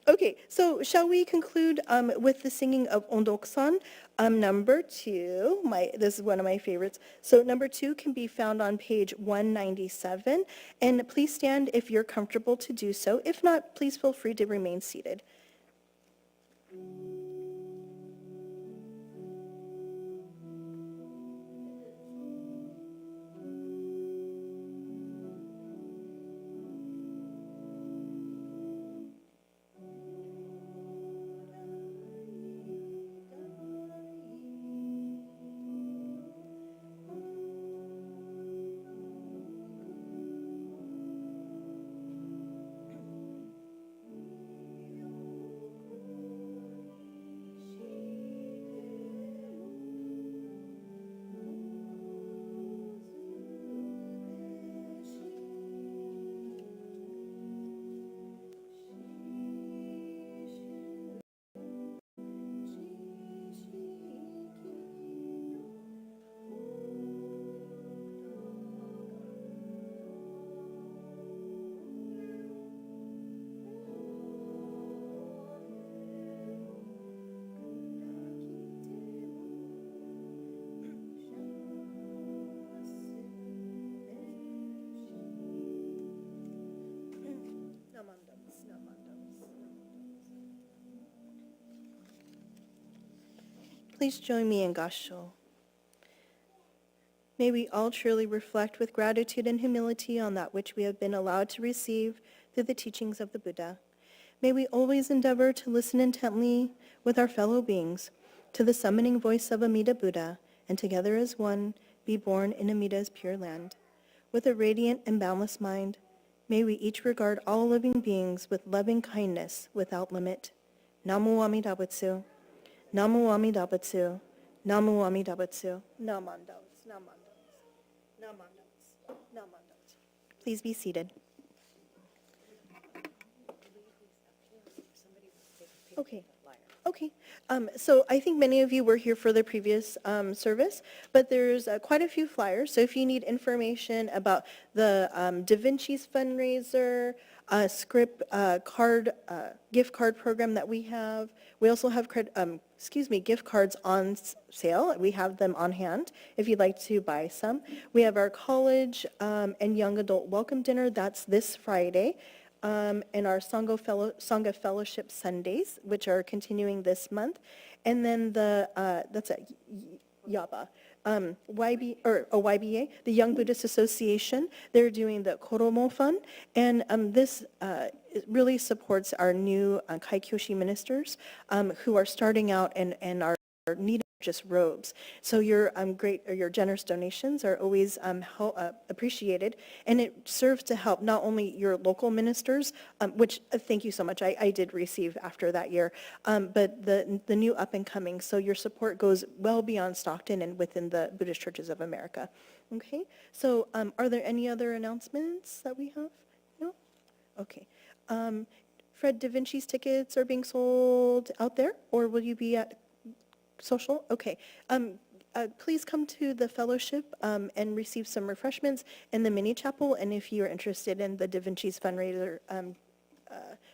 Okay, so shall we conclude with the singing of Ondoksan, number 2. This is one of my favorites. So number 2 can be found on page 197. And please stand if you're comfortable to do so. If not, please feel free to remain seated. Please join me in Gassho. May we all truly reflect with gratitude and humility on that which we have been allowed to receive through the teachings of the Buddha. May we always endeavor to listen intently with our fellow beings to the summoning voice of Amida Buddha, and together as one, be born in Amida's pure land. With a radiant and boundless mind, may we each regard all living beings with loving kindness without limit. Namo Amida Butsu. Namo Amida Butsu. Namo Amida Butsu. Namandaos, namandaos, namandaos, namandaos. Please be seated. Okay. Okay, so I think many of you were here for the previous service, but there's quite a few flyers. So if you need information about the Da Vinci's fundraiser, script card, gift card program that we have, we also have gift cards on sale. We have them on hand if you'd like to buy some. We have our college and young adult welcome dinner. That's this Friday. And our Sangha Fellowship Sundays, which are continuing this month. And then that's at YABA. YBA, the Young Buddhist Association, they're doing the Koromo Fund. And this it really supports our new Kaikyoshi ministers who are starting out and are needing just robes. So your your generous donations are always appreciated, and it serves to help not only your local ministers, which thank you so much, I did receive after that year, but the new up and coming. So your support goes well beyond Stockton and within the Buddhist Churches of America. Okay, so are there any other announcements that we have? No? Okay. Fred Da Vinci's tickets are being sold out there, or will you be at social? Okay. Please come to the fellowship and receive some refreshments in the mini chapel. And if you're interested in the Da Vinci's fundraiser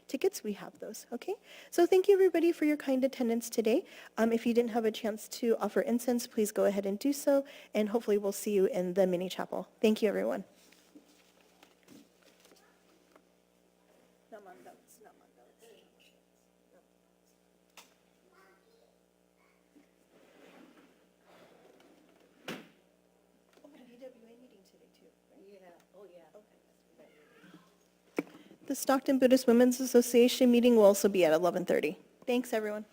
tickets, we have those. Okay. So thank you everybody for your kind attendance today. If you didn't have a chance to offer incense, please go ahead and do so. And hopefully we'll see you in the mini chapel. Thank you, everyone. The Stockton Buddhist Women's Association meeting will also be at 11:30. Thanks, everyone.